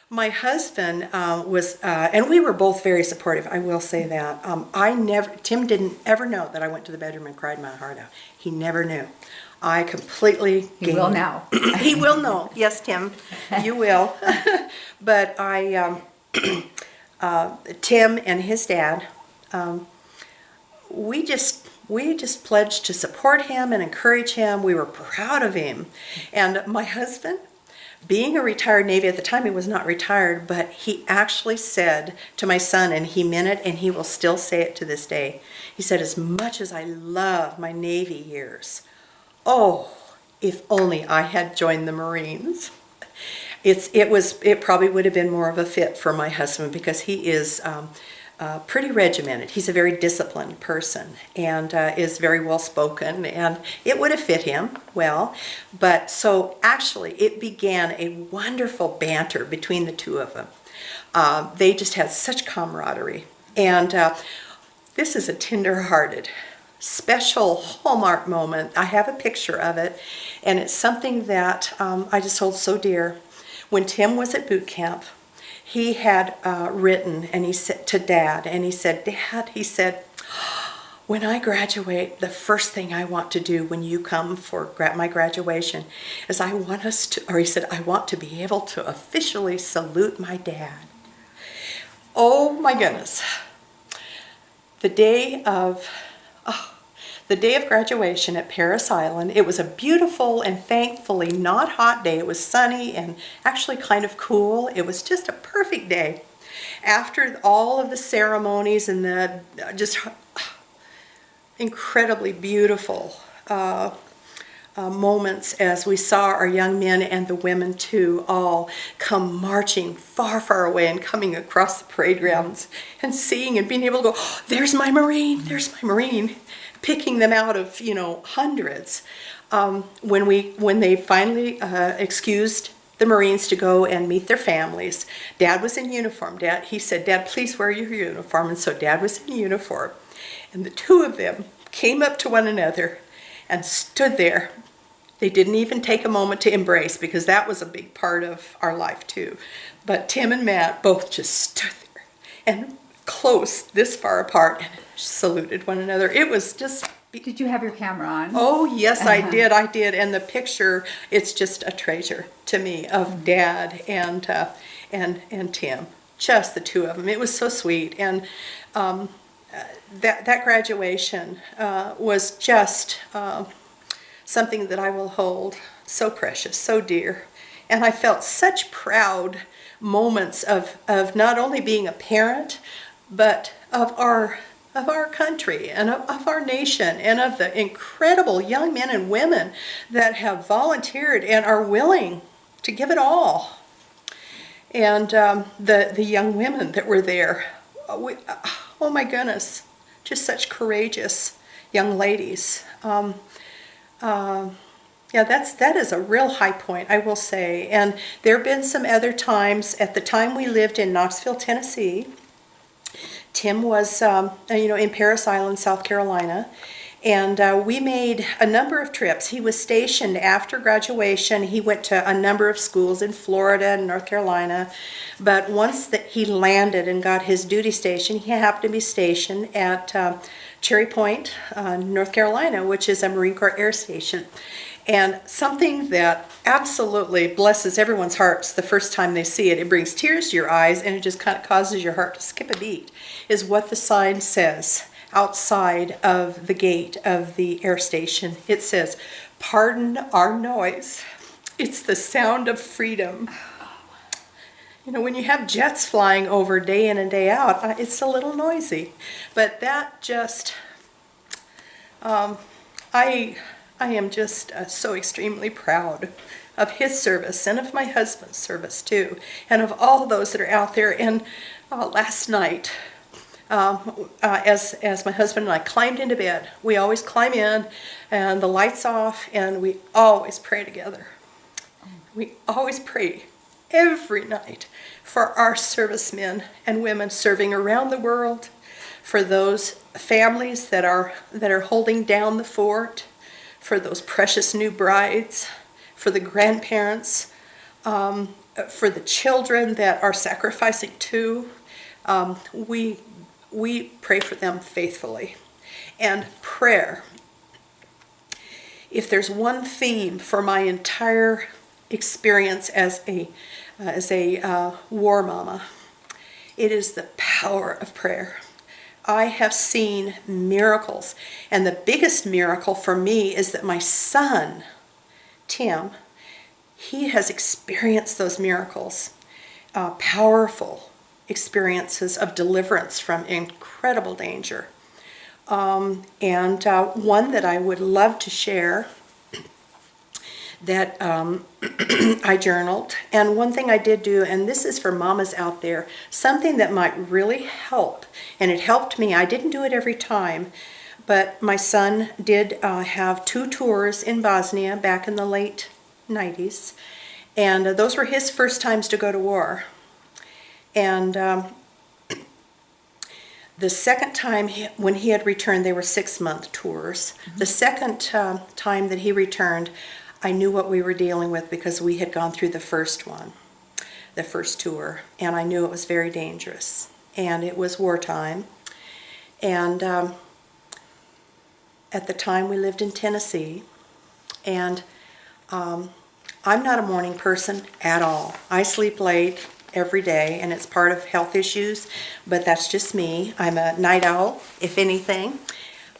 My husband and we were both very supportive. I will say that. Tim didn't ever know that I went to the bedroom and cried my heart out. He never knew. I completely. He will now. He will know. Yes, Tim, you will. But Tim and his dad, we just pledged to support him and encourage him. We were proud of him, and my husband, being a retired Navy at the time, he was not retired, but he actually said to my son, and he meant it, and he will still say it to this day. He said, "As much as I love my Navy years, oh, if only I had joined the Marines." It probably would have been more of a fit for my husband because he is pretty regimented. He's a very disciplined person and is very well spoken, and it would have fit him well. But so actually, it began a wonderful banter between the two of them. They just had such camaraderie, and this is a tender-hearted, special hallmark moment. I have a picture of it, and it's something that I just hold so dear. When Tim was at boot camp, he had written, and he said to Dad, and he said, "Dad," he said, "when I graduate, the first thing I want to do when you come for my graduation is I want us to," or he said, "I want to be able to officially salute my dad." Oh my goodness. The day of graduation at Paris Island, it was a beautiful and thankfully not hot day. It was sunny and actually kind of cool. It was just a perfect day. After all of the ceremonies and the just incredibly beautiful moments as we saw our young men and the women too all come marching far, far away and coming across the parade grounds and seeing and being able to go, "Oh, there's my Marine, there's my Marine," picking them out of, hundreds. When they finally excused the Marines to go and meet their families, Dad was in uniform. He said, "Dad, please wear your uniform." And so Dad was in uniform. And the two of them came up to one another and stood there. They didn't even take a moment to embrace because that was a big part of our life too. But Tim and Matt both just stood there and close, this far apart, and saluted one another. It was just. Did you have your camera on? Oh, yes, I did. And the picture, it's just a treasure to me of Dad and Tim, just the two of them. It was so sweet. And that graduation was just something that I will hold so precious, so dear. And I felt such proud moments of not only being a parent, but of our country and of our nation and of the incredible young men and women that have volunteered and are willing to give it all. And the young women that were there, oh my goodness, just such courageous young ladies. Yeah, that is a real high point, I will say. And there have been some other times. At the time we lived in Knoxville, Tennessee, Tim was, in Paris Island, South Carolina, and we made a number of trips. He was stationed after graduation. He went to a number of schools in Florida and North Carolina, but once that he landed and got his duty station, he happened to be stationed at Cherry Point, North Carolina, which is a Marine Corps Air Station. And something that absolutely blesses everyone's hearts the first time they see it, it brings tears to your eyes and it just kind of causes your heart to skip a beat, is what the sign says outside of the gate of the air station. It says, "Pardon our noise. It's the sound of freedom." When you have jets flying over day in and day out, it's a little noisy. But that just, I am just so extremely proud of his service and of my husband's service too, and of all those that are out there. And last night, as my husband and I climbed into bed, we always climb in and the lights off, and we always pray together. We always pray every night for our servicemen and women serving around the world, for those families that are holding down the fort, for those precious new brides, for the grandparents, for the children that are sacrificing too. We pray for them faithfully. And prayer. If there's one theme for my entire experience as a war mama, it is the power of prayer. I have seen miracles, and the biggest miracle for me is that my son, Tim, he has experienced those miracles, powerful experiences of deliverance from incredible danger. And one that I would love to share that I journaled. And one thing I did do, and this is for mamas out there, something that might really help, and it helped me. I didn't do it every time, but my son did have 2 tours in Bosnia back in the late 90s, and those were his first times to go to war. And the second time when he had returned, they were 6-month tours. The second time that he returned, I knew what we were dealing with because we had gone through the first one, the first tour, and I knew it was very dangerous. And it was wartime. And at the time we lived in Tennessee, and I'm not a morning person at all. I sleep late every day, and it's part of health issues, but that's just me. I'm a night owl, if anything.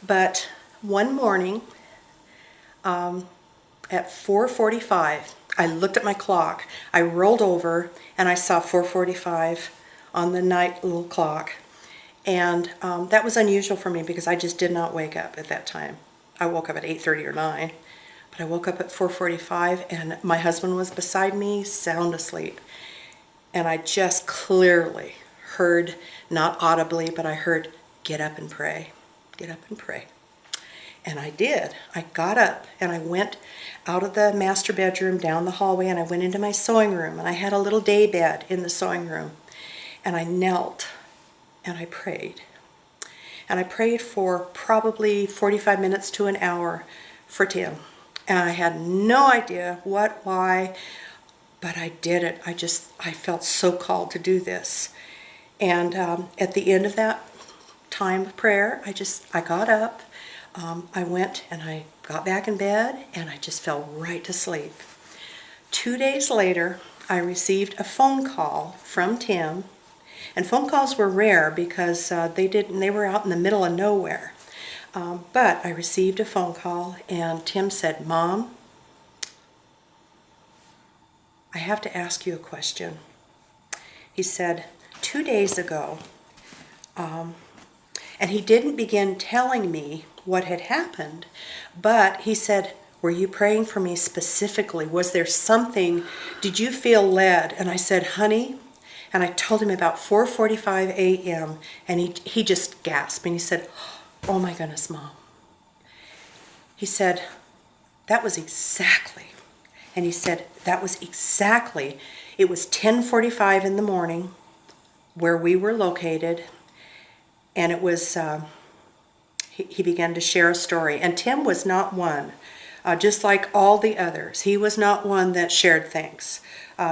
But one morning, at 4:45, I looked at my clock. I rolled over, and I saw 4:45 on the night little clock. And that was unusual for me because I just did not wake up at that time. I woke up at 8:30 or 9, but I woke up at 4:45, and my husband was beside me, sound asleep. And I just clearly heard, not audibly, but I heard, "Get up and pray. Get up and pray." And I did. I got up and I went out of the master bedroom down the hallway, and I went into my sewing room, and I had a little day bed in the sewing room. And I knelt and I prayed. And I prayed for probably 45 minutes to an hour for Tim. And I had no idea what, why, but I did it. I felt so called to do this. And at the end of that time of prayer, I got up. I went and I got back in bed, and I just fell right to sleep. 2 days later, I received a phone call from Tim, and phone calls were rare because they were out in the middle of nowhere. But I received a phone call, and Tim said, "Mom, I have to ask you a question." He said, 2 days ago, and he didn't begin telling me what had happened, but he said, "Were you praying for me specifically? Was there something, did you feel led?" And I said, "Honey," and I told him about 4:45 a.m., and he just gasped, and he said, "Oh my goodness, Mom." He said, "That was exactly," and he said, "That was exactly," it was 10:45 in the morning where we were located, and it was, he began to share a story. And Tim was not one, just like all the others, he was not one that shared things.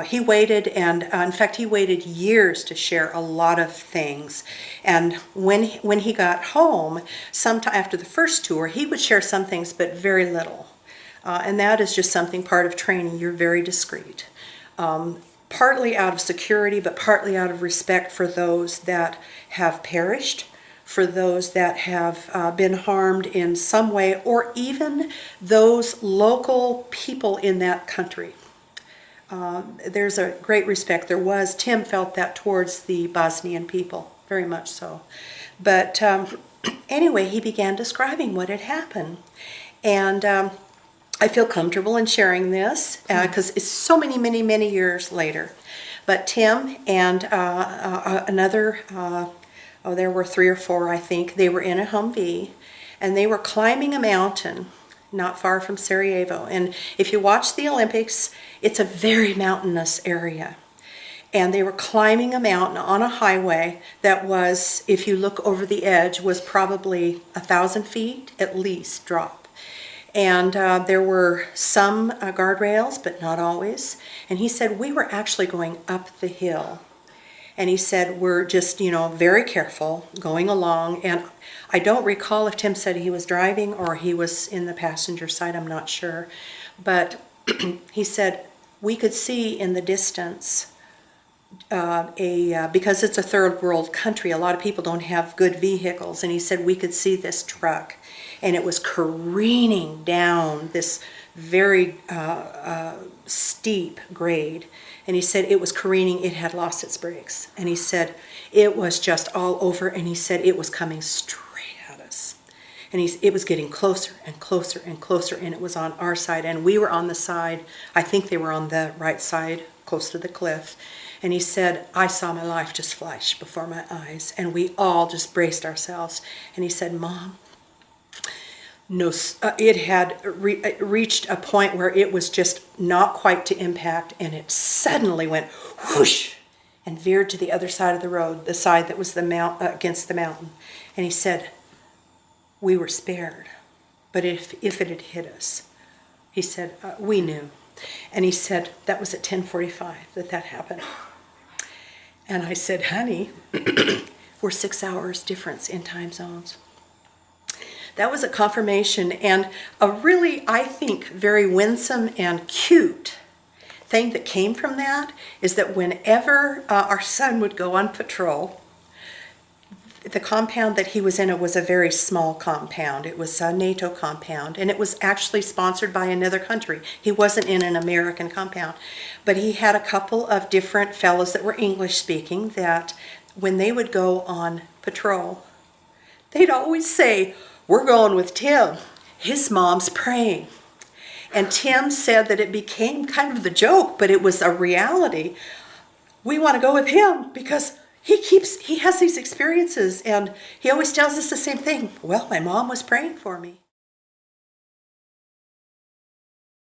He waited, and in fact, he waited years to share a lot of things. And when he got home, sometime after the first tour, he would share some things, but very little. And that is just something part of training. You're very discreet. Partly out of security, but partly out of respect for those that have perished, for those that have been harmed in some way, or even those local people in that country. There's a great respect. Tim felt that towards the Bosnian people, very much so. But anyway, he began describing what had happened. And I feel comfortable in sharing this because it's so many, many, many years later. But Tim and another, there were 3 or 4, I think. They were in a Humvee, and they were climbing a mountain not far from Sarajevo. And if you watch the Olympics, it's a very mountainous area. And they were climbing a mountain on a highway that was, if you look over the edge, was probably 1,000 feet at least drop. And there were some guardrails, but not always. And he said, we were actually going up the hill. And he said, we're just, very careful going along. And I don't recall if Tim said he was driving or he was in the passenger side, I'm not sure. But he said, we could see in the distance because it's a third world country, a lot of people don't have good vehicles. And he said, we could see this truck and it was careening down this very steep grade. And he said it was careening, it had lost its brakes. And he said it was just all over, and he said it was coming straight at us. And it was getting closer and closer and closer, and it was on our side. And we were on the side, I think they were on the right side, close to the cliff. And he said, I saw my life just flash before my eyes, and we all just braced ourselves. And he said, Mom, no, it had reached a point where it was just not quite to impact, and it suddenly went whoosh and veered to the other side of the road, the side that was the against the mountain. And he said, we were spared, but if it had hit us, he said, we knew. And he said, that was at 10:45 that happened. And I said, honey, we're 6 hours difference in time zones. That was a confirmation, and a really, I think, very winsome and cute thing that came from that is that whenever our son would go on patrol, the compound that he was in, it was a very small compound. It was a NATO compound, and it was actually sponsored by another country. He wasn't in an American compound, but he had a couple of different fellows that were English speaking that when they would go on patrol, they'd always say, we're going with Tim. His mom's praying. And Tim said that it became kind of the joke, but it was a reality. We want to go with him because he has these experiences, and he always tells us the same thing. Well, my mom was praying for me.